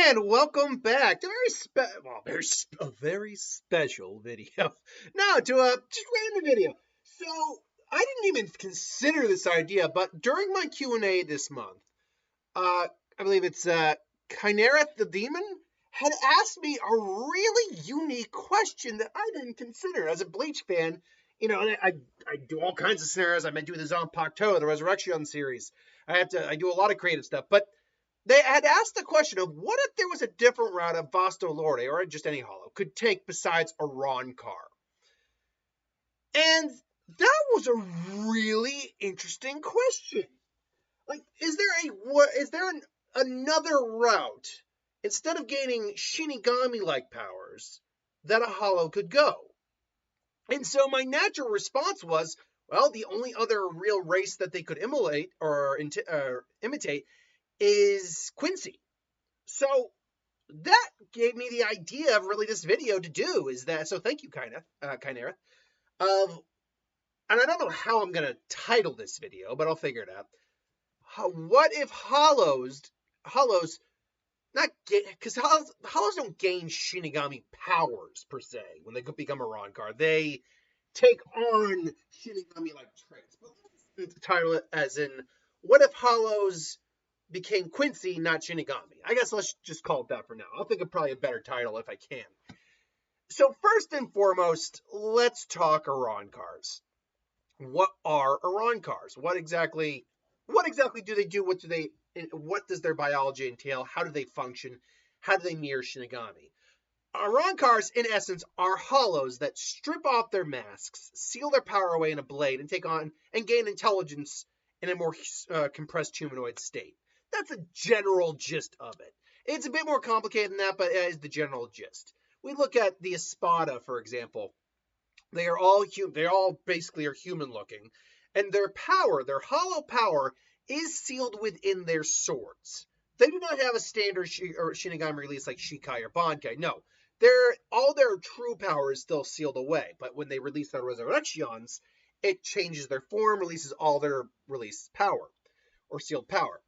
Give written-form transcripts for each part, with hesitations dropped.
And welcome back to a very special video. No, to a just random video. So I didn't even consider this idea, but during my Q&A this month, I believe it's Kynareth the Demon had asked me a really unique question that I didn't consider as a Bleach fan. You know, and I do all kinds of scenarios. I've been doing the Zanpakuto, the Resurrection series. I do a lot of creative stuff, but they had asked the question of what if there was a different route a Vasto Lorde, or just any hollow, could take besides a Ron-Car. And that was a really interesting question. Like, is there another route, instead of gaining Shinigami-like powers, that a hollow could go? And so my natural response was, well, the only other real race that they could imitate is Quincy. So that gave me the idea of really this video to do is that. So thank you, Kynareth. And I don't know how I'm gonna title this video, but I'll figure it out. What if hollows not because hollows don't gain Shinigami powers per se when they become a Ron-Car. They take on Shinigami like traits. But let's title it as in, what if hollows became Quincy, not Shinigami? I guess let's just call it that for now. I'll think of probably a better title if I can. So first and foremost, let's talk Ron-Cars. What are Ron-Cars? What exactly do they do? What does their biology entail? How do they function? How do they mirror Shinigami? Ron-Cars, in essence, are hollows that strip off their masks, seal their power away in a blade, and take on and gain intelligence in a more compressed humanoid state. That's a general gist of it. It's a bit more complicated than that, but it is the general gist. We look at the Espada, for example. They all basically are human looking, and their hollow power, is sealed within their swords. They do not have a standard Shinigami release like Shikai or Bankai. No, all their true power is still sealed away. But when they release their Resurrections, it changes their form, releases all their released power or sealed power.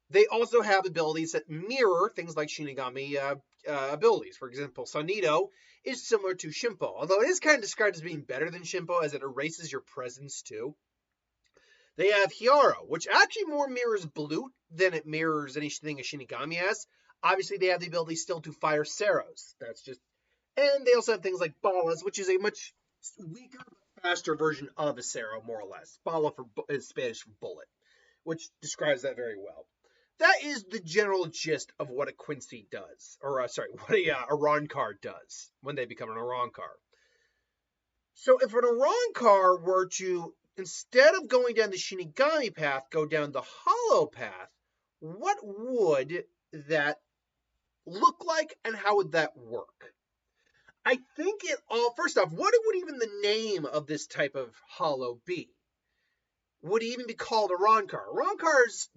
They also have abilities that mirror things like Shinigami abilities. For example, Sonido is similar to Shimpo, although it is kind of described as being better than Shimpo as it erases your presence too. They have Hyaro, which actually more mirrors Blute than it mirrors anything a Shinigami has. Obviously, they have the ability still to fire Ceros. And they also have things like Balas, which is a much weaker, faster version of a Cero, more or less. Bala is Spanish for bullet, which describes that very well. That is the general gist of what a Quincy does, what a Ron-Car does when they become an Ron-Car. So if an Ron-Car were to, instead of going down the Shinigami path, go down the hollow path, what would that look like and how would that work? I think first off, what would even the name of this type of hollow be? Would it even be called a Ron-Car? Ron-Car's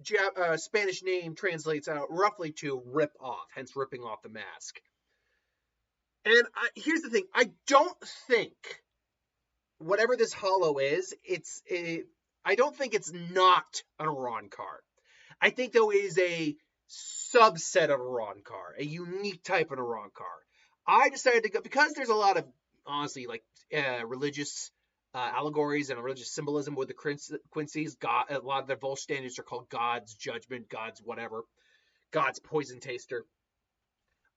Spanish name translates out roughly to rip off, hence ripping off the mask. And here's the thing. I don't think whatever this hollow is, I don't think it's not a Ron-Car. I think, though, it is a subset of a Ron-Car, a unique type of a Ron-Car. I decided to go, because there's a lot of, honestly, like religious allegories and religious symbolism with the Quincy's. A lot of their Volch standards are called God's Judgment, God's whatever, God's Poison Taster.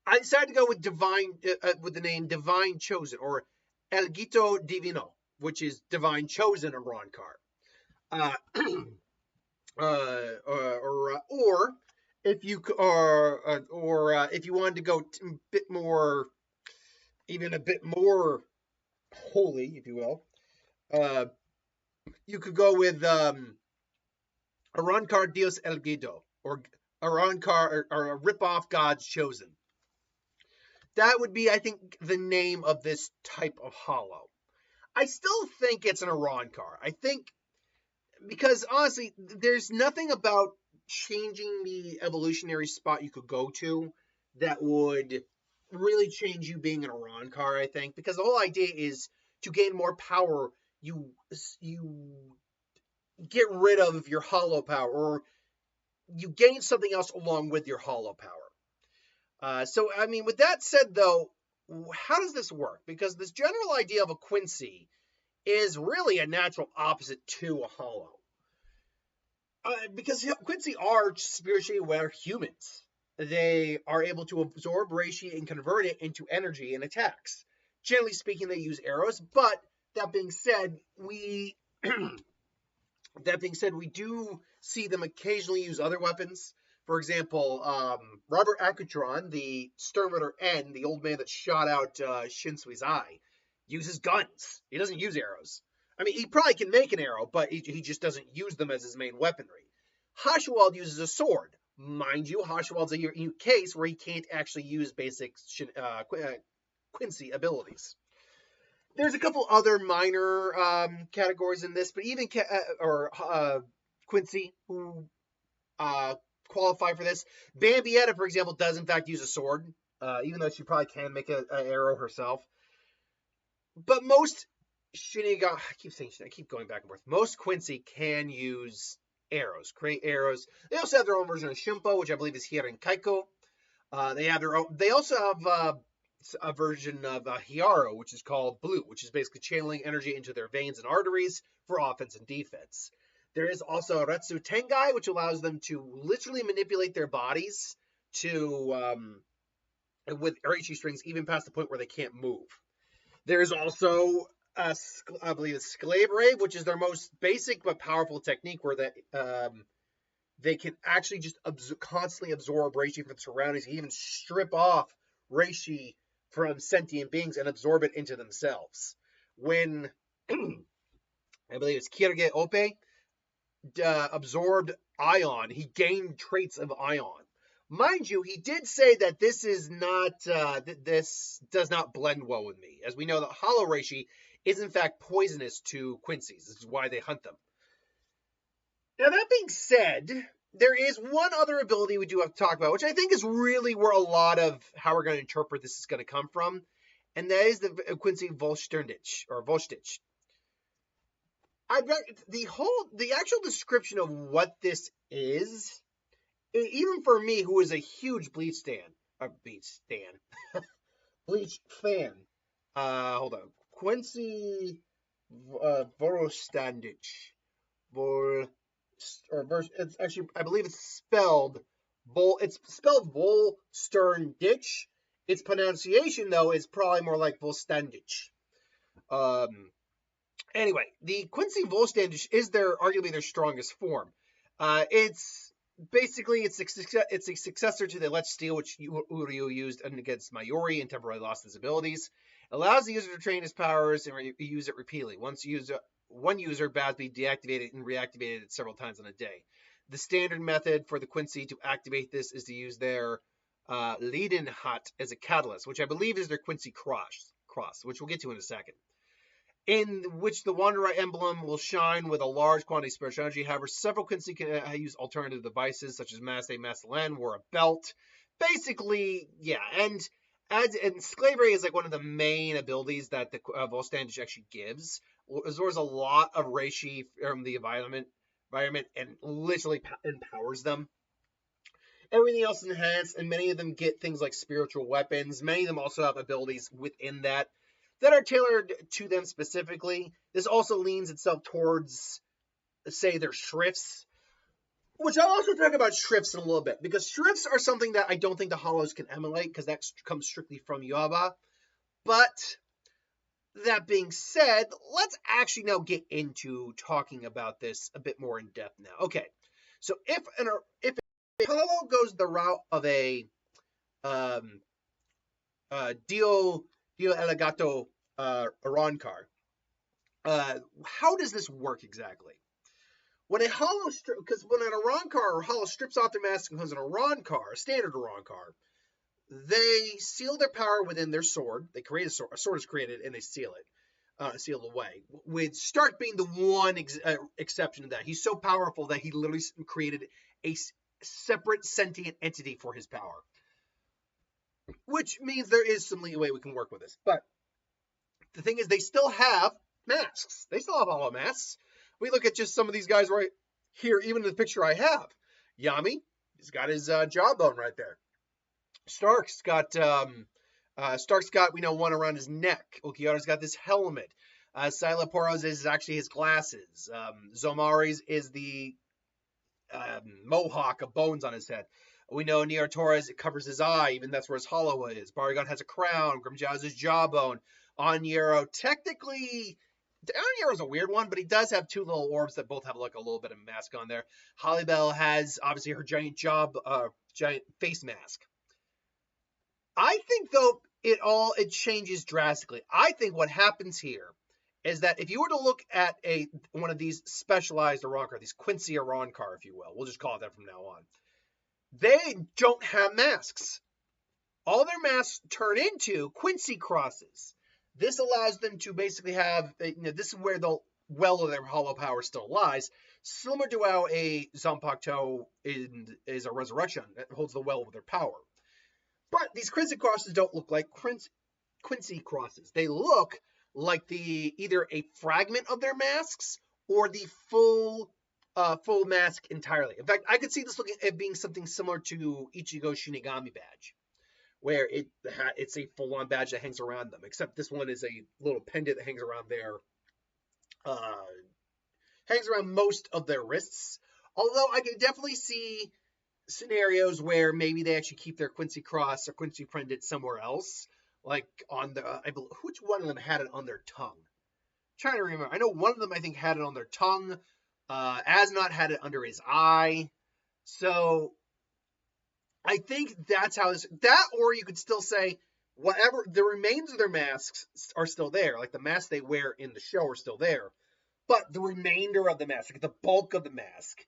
I decided to go with with the name Divine Chosen, or El Gito Divino, which is Divine Chosen of Ron-Car. Or if you wanted to go a bit more holy, if you will, you could go with a Ron-Car Dios El Guido, or a Ron-Car, or a rip-off God's Chosen. That would be, I think, the name of this type of hollow. I still think it's an Ron-Car. I think, because honestly, there's nothing about changing the evolutionary spot you could go to that would really change you being an Ron-Car, I think, because the whole idea is to gain more power, you get rid of your hollow power, or you gain something else along with your hollow power. So, I mean, with that said, though, how does this work? Because this general idea of a Quincy is really a natural opposite to a hollow. Because Quincy are spiritually aware humans. They are able to absorb reishi and convert it into energy in attacks. Generally speaking, they use arrows, but that being said, we we do see them occasionally use other weapons. For example, Robert Acutron, the Sternritter N, the old man that shot out Shinsui's eye, uses guns. He doesn't use arrows. I mean, he probably can make an arrow, but he just doesn't use them as his main weaponry. Haschwald uses a sword. Mind you, Haschwald's a unique case where he can't actually use basic Quincy abilities. There's a couple other minor categories in this, but even Quincy who qualify for this. Bambietta, for example, does in fact use a sword, even though she probably can make an arrow herself. But most Shinigami, I keep going back and forth. Most Quincy can use arrows, create arrows. They also have their own version of Shimpo, which I believe is Hieren Kaiko. They have their own. They also have a version of Hiaro, which is called Blue, which is basically channeling energy into their veins and arteries for offense and defense. There is also Retsu Tengai, which allows them to literally manipulate their bodies to with Reishi strings, even past the point where they can't move. There's also I believe it's Scalabrave, which is their most basic but powerful technique, where they can actually just constantly absorb reishi from the surroundings, even strip off reishi from sentient beings and absorb it into themselves. When I believe it's Kirige Ope absorbed Ion, he gained traits of Ion. Mind you, he did say that this is not this does not blend well with me, as we know that Hollow Reishi is in fact poisonous to Quincy's. This is why they hunt them. Now that being said, there is one other ability we do have to talk about, which I think is really where a lot of how we're going to interpret this is going to come from, and that is the Quincy Volsternich or Volstich. I bet the actual description of what this is, even for me, who is a huge Bleach fan. Hold on, Quincy Vorostandich. It's actually, I believe it's spelled Volsternich. Its pronunciation, though, is probably more like Volstandich. Anyway, the Quincy Volstandich is arguably their strongest form. It's basically it's a successor to the Let's Steal, which Uryu used against Mayuri and temporarily lost his abilities. It allows the user to train his powers and use it repeatedly. One user badly deactivated and reactivated it several times in a day. The standard method for the Quincy to activate this is to use their Leidenhut as a catalyst, which I believe is their Quincy cross, which we'll get to in a second. In which the Wanderer emblem will shine with a large quantity of spiritual energy. However, several Quincy can use alternative devices such as Master Mastelan or a belt. Basically, yeah, and Sclavery is like one of the main abilities that the Volstandich actually gives. Absorbs a lot of reishi from the environment and literally empowers them. Everything else is enhanced, and many of them get things like spiritual weapons. Many of them also have abilities within that are tailored to them specifically. This also leans itself towards, say, their shrifts, which I'll also talk about shrifts in a little bit, because shrifts are something that I don't think the Hollows can emulate, because that comes strictly from Yuaba. But that being said, let's actually now get into talking about this a bit more in depth now. Okay, so if a Hollow goes the route of a Dio Elegato Arankar, how does this work exactly? When a Hollow, because when an Arankar or Hollow strips off their mask and becomes an Arankar, a standard Arankar, they seal their power within their sword. They create a sword. A sword is created, and they seal it away. With Stark being the one exception to that. He's so powerful that he literally created a separate sentient entity for his power. Which means there is some leeway we can work with this. But the thing is, they still have masks. They still have hollow masks. We look at just some of these guys right here, even in the picture I have. Yami, he's got his jawbone right there. Stark's got we know one around his neck. Ulquiorra's got this helmet. Silaporos is actually his glasses. Zomari's is the mohawk of bones on his head. We know Nier Torres, it covers his eye, even that's where his hollow is. Baragon has a crown. Grimjaw has his jawbone. Onyero, technically, Onyero's a weird one, but he does have two little orbs that both have like a little bit of mask on there. Hollybell has obviously her giant giant face mask. I think though it changes drastically. I think what happens here is that if you were to look at one of these specialized Arrancar, these Quincy Arrancar, if you will, we'll just call it that from now on, they don't have masks. All their masks turn into Quincy crosses. This allows them to basically have, this is where the well of their hollow power still lies, similar to how a Zanpakuto is a resurrection that holds the well of their power. But these Quincy crosses don't look like Quincy crosses. They look like either a fragment of their masks or the full mask entirely. In fact, I could see this looking at being something similar to Ichigo's Shinigami badge, where it's a full-on badge that hangs around them. Except this one is a little pendant that hangs around most of their wrists. Although I can definitely see scenarios where maybe they actually keep their Quincy cross or Quincy pendant somewhere else, like on which one of them had it on their tongue? I'm trying to remember. I know one of them I think had it on their tongue. Asnot had it under his eye. So I think that's how or you could still say whatever the remains of their masks are still there, like the masks they wear in the show are still there, but the remainder of the mask, like the bulk of the mask,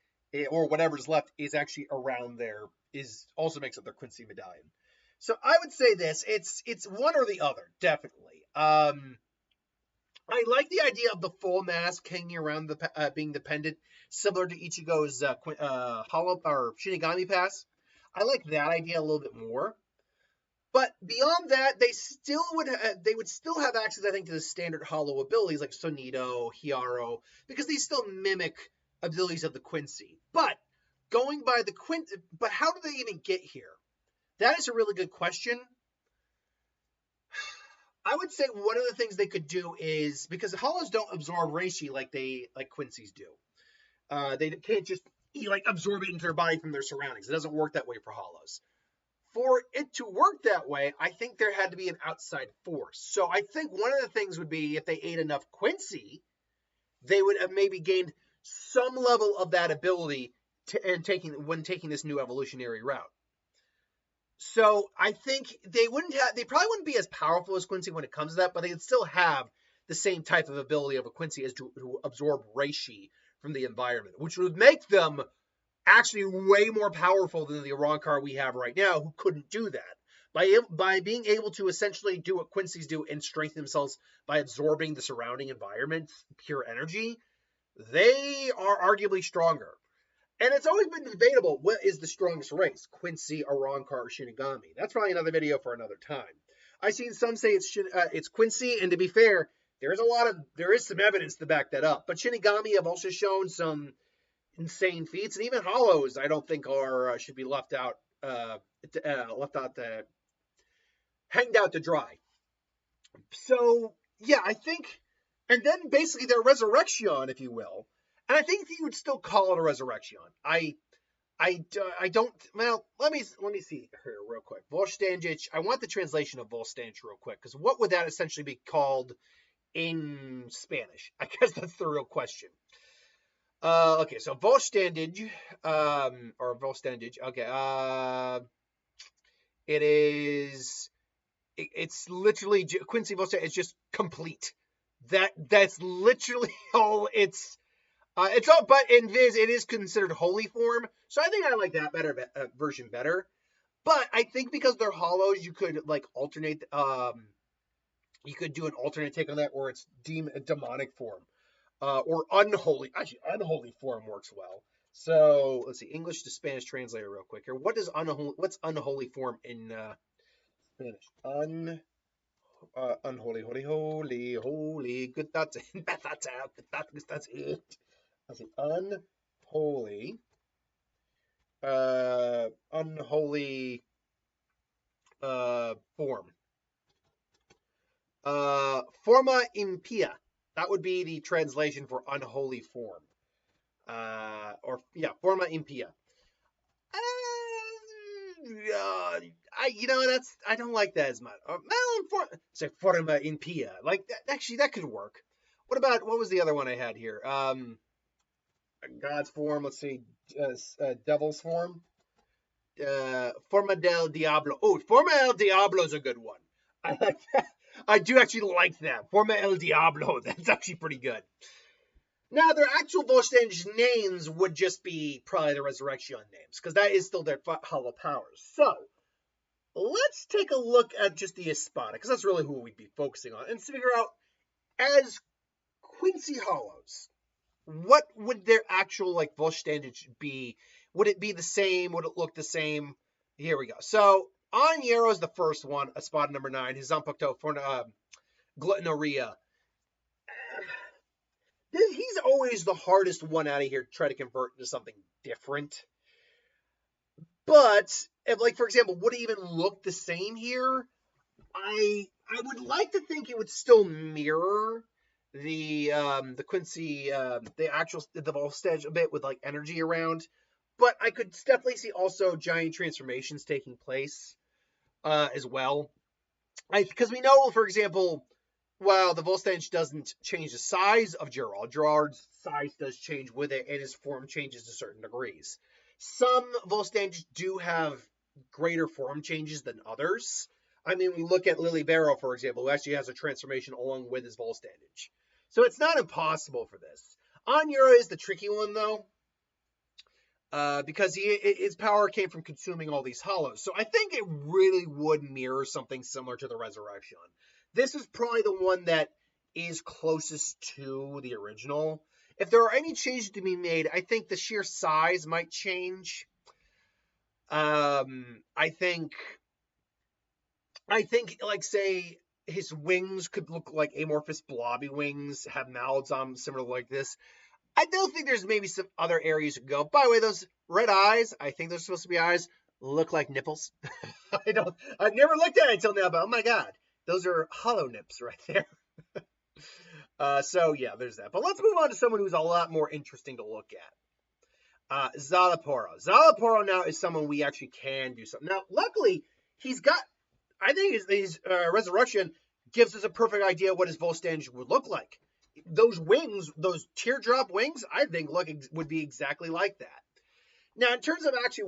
or whatever's left, is actually around there. Also makes up their Quincy medallion. So I would say this: it's one or the other, definitely. I like the idea of the full mask hanging around being the pendant, similar to Ichigo's hollow or Shinigami pass. I like that idea a little bit more. But beyond that, they would still have access, I think, to the standard hollow abilities like Sonido, Hiaro, because they still mimic abilities of the Quincy. But going by the Quincy, but how do they even get here? That is a really good question. I would say one of the things they could do is, because hollows don't absorb reishi like Quincy's do. They can't just absorb it into their body from their surroundings. It doesn't work that way for hollows. For it to work that way, I think there had to be an outside force. So I think one of the things would be if they ate enough Quincy, they would have maybe gained some level of that ability when taking this new evolutionary route. So I think they probably wouldn't be as powerful as Quincy when it comes to that, but they would still have the same type of ability of a Quincy as to absorb reishi from the environment, which would make them actually way more powerful than the Arrancar we have right now, who couldn't do that. By being able to essentially do what Quincy's do and strengthen themselves by absorbing the surrounding environment, pure energy, they are arguably stronger. And it's always been debatable, what is the strongest race, Quincy, Arrancar, or Shinigami? That's probably another video for another time. I've seen some say it's Quincy, and to be fair, there is some evidence to back that up. But Shinigami have also shown some insane feats, and even hollows I don't think should be left out hanged out to dry. So yeah, I think, and then basically their resurrection, if you will, and I think you would still call it a resurrection. I don't. Well, let me see here real quick. Volstandic. I want the translation of Volstandic real quick, because what would that essentially be called in Spanish? I guess that's the real question. Okay, so Volstandic, or Volstandic. Okay, it's literally Quincy Volstandic. It's just complete. That's literally all it's all, but in Viz it is considered holy form, so I think I like that version better. But I think because they're hollows, you could alternate. You could do an alternate take on that, or it's demonic form, or unholy. Actually, unholy form works well. So let's see, English to Spanish translator real quick here. What's unholy form in Spanish? Unholy, holy. Good, that's it. That's it. I say unholy. Unholy. form. Forma impia. That would be the translation for unholy form. Forma impia. I don't like that as much. It's like forma impia. Like actually, that could work. What was the other one I had here? God's form. Let's see, devil's form. Forma del Diablo. Oh, Forma el Diablo is a good one. I like that. I do actually like that. Forma el Diablo. That's actually pretty good. Now, their actual Volstag's names would just be probably the Resurrection names, because that is still their hollow powers. So, let's take a look at just the Espada, because that's really who we'd be focusing on, and figure out, as Quincy Hollows, what would their actual, like, Volstag's be? Would it be the same? Would it look the same? Here we go. So, on Yarrow is the first one, Espada number 9, his Zampacto for Gluttonoria. He's always the hardest one out of here to try to convert into something different. But, like, for example, would it even look the same here? I would like to think it would still mirror the Quincy, the Volstag's a bit with, like, energy around. But I could definitely see also giant transformations taking place as well. Because we know, for example, while the Volstag's doesn't change the size of Gerard's size does change with it, and his form changes to certain degrees. Some Volstag's do have greater form changes than others. I mean, we look at Lily Barrow, for example, who actually has a transformation along with his Volstag's. So it's not impossible for this. Anyura is the tricky one, though, because his power came from consuming all these hollows. So I think it really would mirror something similar to the Resurrection. This is probably the one that is closest to the original. If there are any changes to be made, I think the sheer size might change. I think, like, say, his wings could look like amorphous blobby wings, have mouths on them, similar like this. I don't think there's maybe some other areas to go. By the way, those red eyes, I think they're supposed to be eyes, look like nipples. I've never looked at it until now, but oh my god. Those are hollow nips right there. So, yeah, there's that. But let's move on to someone who's a lot more interesting to look at. Zalaporo. Zalaporo now is someone we actually can do something. Now, luckily, I think his Resurrection gives us a perfect idea of what his Volstag's would look like. Those wings, those teardrop wings, I think would be exactly like that. Now, in terms of actually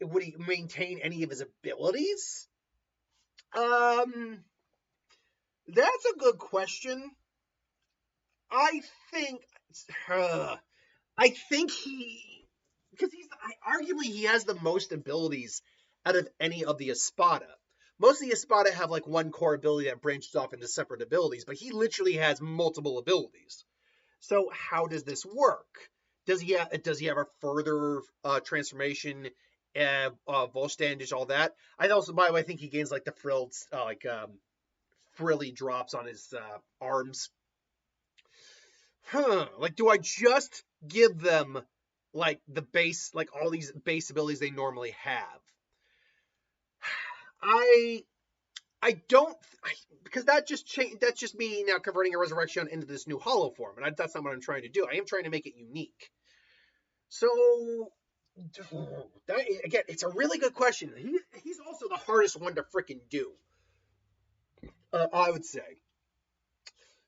would he maintain any of his abilities? That's a good question. I think because arguably he has the most abilities out of any of the Espada. Most of the Espada have like one core ability that branches off into separate abilities, but he literally has multiple abilities. So how does this work? Does he have a further transformation, Volstag's, all that? I also, by the way, I think he gains like the frilled, frilly drops on his arms. Like, do I just give them like the base, like all these base abilities they normally have? I don't, because that's just me now converting a Resurrection into this new hollow form, and that's not what I'm trying to do. I am trying to make it unique. So, again, it's a really good question. He's also the hardest one to freaking do, I would say.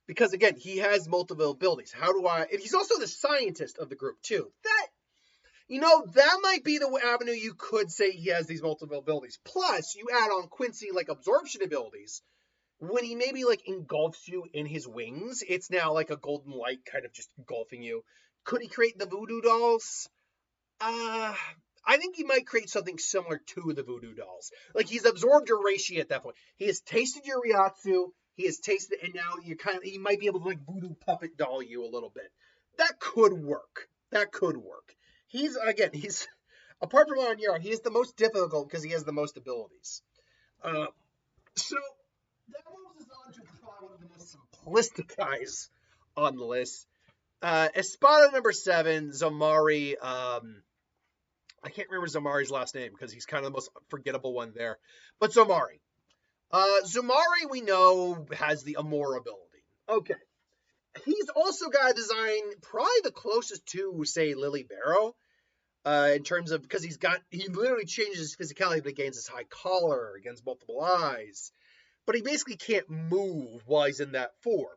Because, again, he has multiple abilities. And he's also the scientist of the group, too. That might be the avenue you could say he has these multiple abilities. Plus, you add on Quincy, like, absorption abilities. When he maybe, like, engulfs you in his wings, it's now like a golden light kind of just engulfing you. Could he create the voodoo dolls? I think he might create something similar to the voodoo dolls. Like, he's absorbed your Reishi at that point. He has tasted your Ryatsu. He has tasted, and now he might be able to, like, voodoo puppet doll you a little bit. That could work. He's apart from Onyara, he is the most difficult because he has the most abilities. So that moves us on to probably one of the most simplistic guys on the list. Espada number 7, Zomari. I can't remember Zomari's last name because he's kind of the most forgettable one there. But Zomari. Zomari, we know, has the Amor ability. Okay. He's also got a design probably the closest to, say, Lily Barrow. In terms of, because he literally changes his physicality, but he gains his high collar, against multiple eyes. But he basically can't move while he's in that form.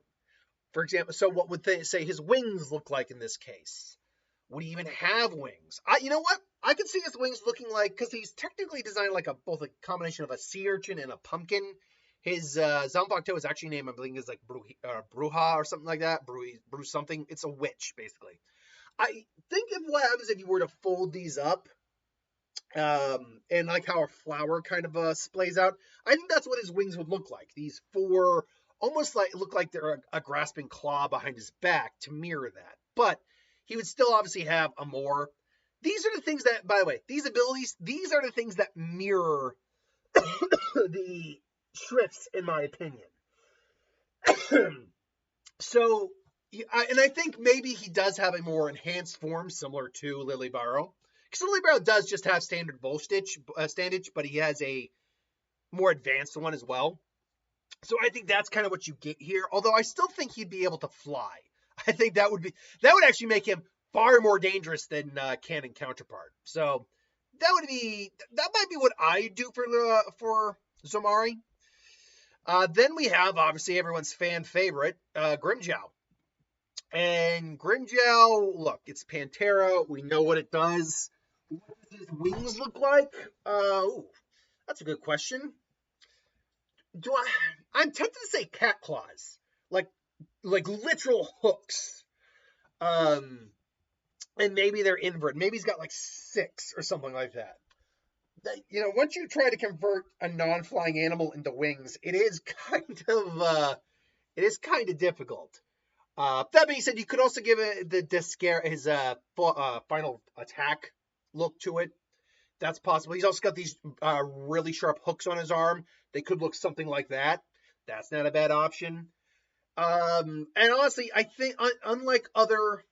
For example, so what would they say his wings look like in this case? Would he even have wings? You know what? I could see his wings looking like, because he's technically designed like both a combination of a sea urchin and a pumpkin. His Zambacto is actually named, I believe, is like Bruja or something like that. Bru something. It's a witch, basically. I think of what happens if you were to fold these up, and like how a flower kind of splays out. I think that's what his wings would look like. These four almost like look like they're a grasping claw behind his back to mirror that. But he would still obviously have a more. These are the things that, by the way, these abilities, these are the things that mirror the Shrifts, in my opinion. So, and I think maybe he does have a more enhanced form similar to Lily Barrow. Because Lily Barrow does just have standard Volstitch, but he has a more advanced one as well. So I think that's kind of what you get here. Although I still think he'd be able to fly. I think that would actually make him far more dangerous than Canon counterpart. So that might be what I do for Zomari. Then we have, obviously, everyone's fan favorite, Grimmjow. And Grimmjow, look, it's Pantera. We know what it does. What does his wings look like? That's a good question. I'm tempted to say cat claws. Like literal hooks. And maybe they're invert. Maybe he's got like 6 or something like that. You know, once you try to convert a non-flying animal into wings, it is kind of difficult. That being said, you could also give it his final attack look to it. That's possible. He's also got these really sharp hooks on his arm. They could look something like that. That's not a bad option. And honestly, I think unlike other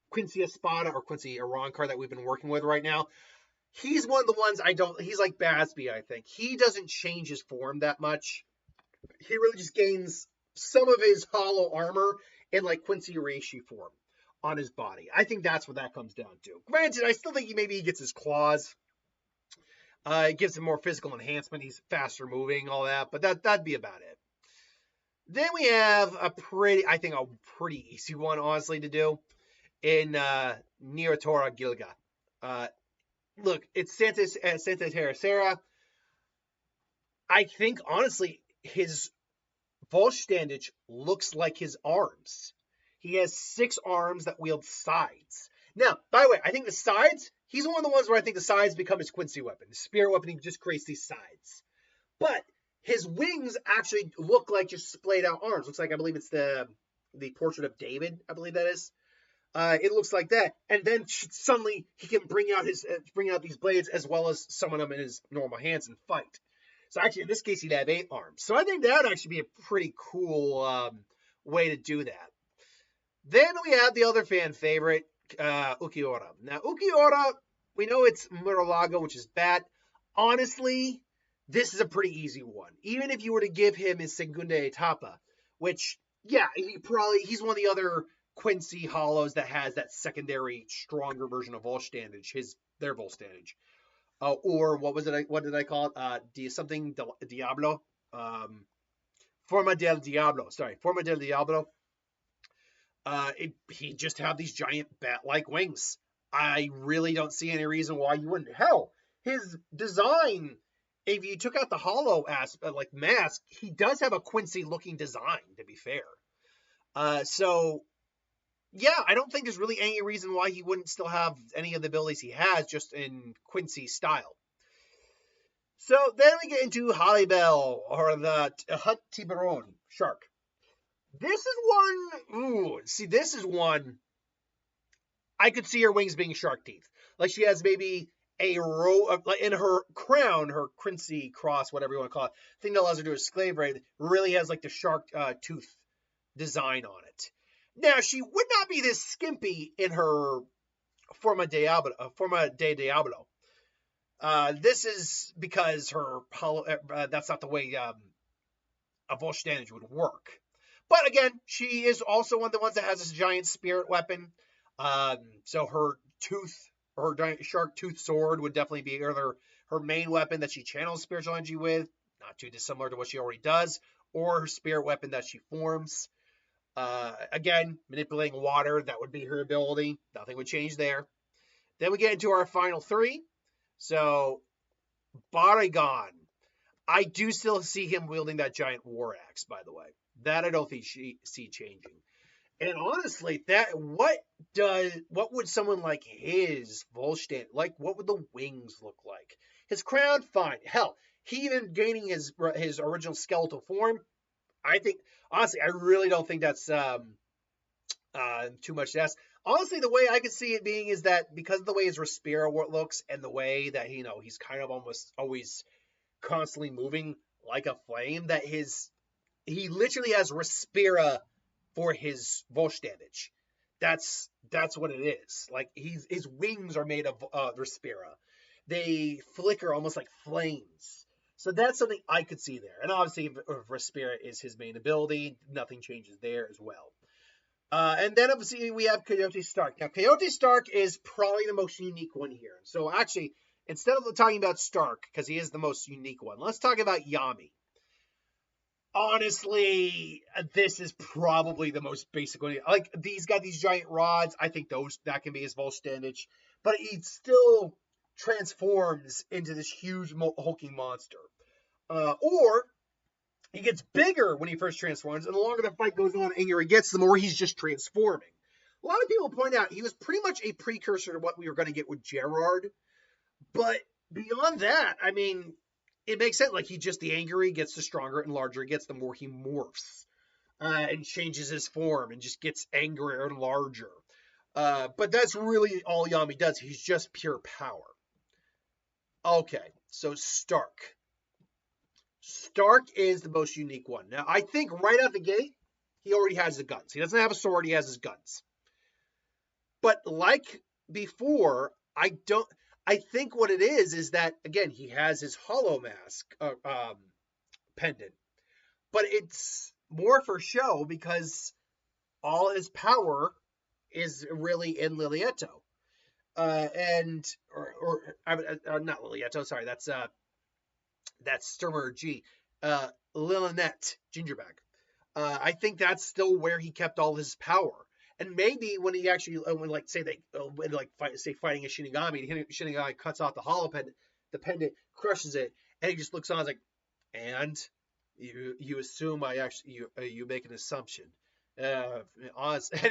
Quincy Espada or Quincy Arrancar that we've been working with right now, he's one of the ones he's like Basby, I think. He doesn't change his form that much. He really just gains some of his hollow armor in like Quincy Reishi form on his body. I think that's what that comes down to. Granted, I still think he gets his claws. It gives him more physical enhancement. He's faster moving, all that, but that'd be about it. Then we have a pretty easy one, honestly, to do in Niratora Gilga. Look, it's Santa Terracera. I think, honestly, his Volstandage looks like his arms. He has 6 arms that wield sides. Now, by the way, I think the sides, he's one of the ones where I think the sides become his Quincy weapon. His spirit weapon, he just creates these sides. But his wings actually look like just splayed out arms. Looks like, I believe it's the portrait of David, I believe that is. It looks like that. And then suddenly he can bring out these blades as well as summon them in his normal hands and fight. So actually, in this case, he'd have 8 arms. So I think that would actually be a pretty cool way to do that. Then we have the other fan favorite, Ukiora. Now, Ukiora, we know it's Muralaga, which is Bat. Honestly, this is a pretty easy one. Even if you were to give him his Segunda Etapa, which, yeah, he's one of the other Quincy Hollows that has that secondary, stronger version of Volstandage, their Volstandage. Or what did I call it? Diablo? Forma del Diablo. Sorry, Forma del Diablo. He just have these giant bat-like wings. I really don't see any reason why you wouldn't. Hell, his design, if you took out the hollow aspect, like mask, he does have a Quincy-looking design, to be fair. So, yeah, I don't think there's really any reason why he wouldn't still have any of the abilities he has, just in Quincy style. So then we get into Halibel, or the Hut Tiburon shark. This is one, I could see her wings being shark teeth. Like she has maybe a row of, like in her crown, her Quincy cross, whatever you want to call it, thing that allows her to do a slave raid, really has like the shark tooth design on it. Now, she would not be this skimpy in her Forma de Diablo. This is because her that's not the way a Volstagg would work. But again, she is also one of the ones that has this giant spirit weapon. So her giant shark tooth sword would definitely be either her main weapon that she channels spiritual energy with, not too dissimilar to what she already does, or her spirit weapon that she forms. Again, manipulating water, that would be her ability. Nothing would change there. Then we get into our final three. So, Baragon. I do still see him wielding that giant war axe, by the way. That I don't see changing. And honestly, what would someone like his Volstagg, like, what would the wings look like? His crown, fine. Hell, he even gaining his original skeletal form. I think, honestly, I really don't think that's too much to ask. Honestly, the way I could see it being is that because of the way his Respira looks and the way that he's kind of almost always constantly moving like a flame, that he literally has Respira for his Volstagg. That's what it is. Like his wings are made of Respira. They flicker almost like flames. So that's something I could see there. And obviously, Respira is his main ability. Nothing changes there as well. And then obviously we have Coyote Stark. Now, Coyote Stark is probably the most unique one here. So actually, instead of talking about Stark, because he is the most unique one, let's talk about Yami. Honestly, this is probably the most basic one. Like, he's got these giant rods. I think that can be his Volstagg. But he still transforms into this huge hulking monster. Or he gets bigger when he first transforms, and the longer the fight goes on, angrier he gets, the more he's just transforming. A lot of people point out he was pretty much a precursor to what we were going to get with Gerard. But beyond that, I mean, it makes sense. Like, the angrier he gets, the stronger and larger he gets, the more he morphs and changes his form and just gets angrier and larger. But that's really all Yami does. He's just pure power. Okay, so Stark. Stark is the most unique one. Now, I think right out the gate, he already has the guns. He doesn't have a sword, he has his guns. But like before, I think what it is that, again, he has his hollow mask pendant. But it's more for show because all his power is really in Lilietto. Not Lilietto, sorry, that's Sturmer G. Lillinette Gingerbag. I think that's still where he kept all his power. And maybe when he actually, fighting a Shinigami, the Shinigami cuts off the hollow pendant, the pendant crushes it, and he just looks on, like, and you assume you make an assumption. And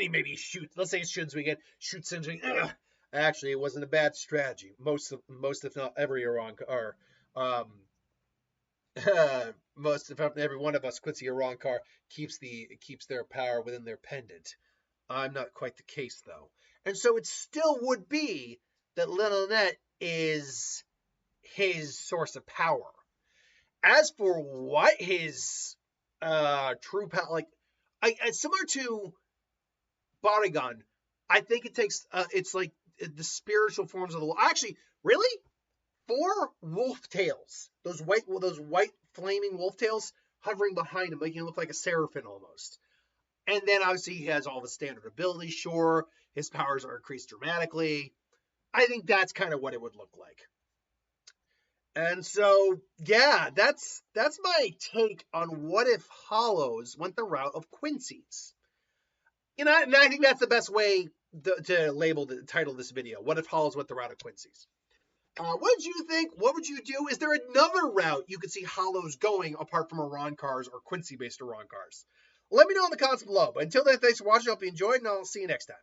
he maybe shoots. Let's say he shoots me again. Shoots into me. Actually, it wasn't a bad strategy. Most if not every Iran most if every one of us, Quincy Arankar, keeps their power within their pendant. I'm not quite the case, though. And so it still would be that Lillinette is his source of power. As for what his true power, like, similar to Baragon, I think it takes, it's like the spiritual forms of the, actually, really? 4 wolf tails. Those white flaming wolf tails hovering behind him, making him look like a seraphim almost. And then obviously he has all the standard abilities, sure. His powers are increased dramatically. I think that's kind of what it would look like. And so, yeah, that's my take on what if Hollows went the route of Quincy's. And I think that's the best way to title this video. What if Hollows went the route of Quincy's? What did you think? What would you do? Is there another route you could see Hollows going apart from Arankars or Quincy-based Arankars? Let me know in the comments below. But until then, thanks for watching. I hope you enjoyed, and I'll see you next time.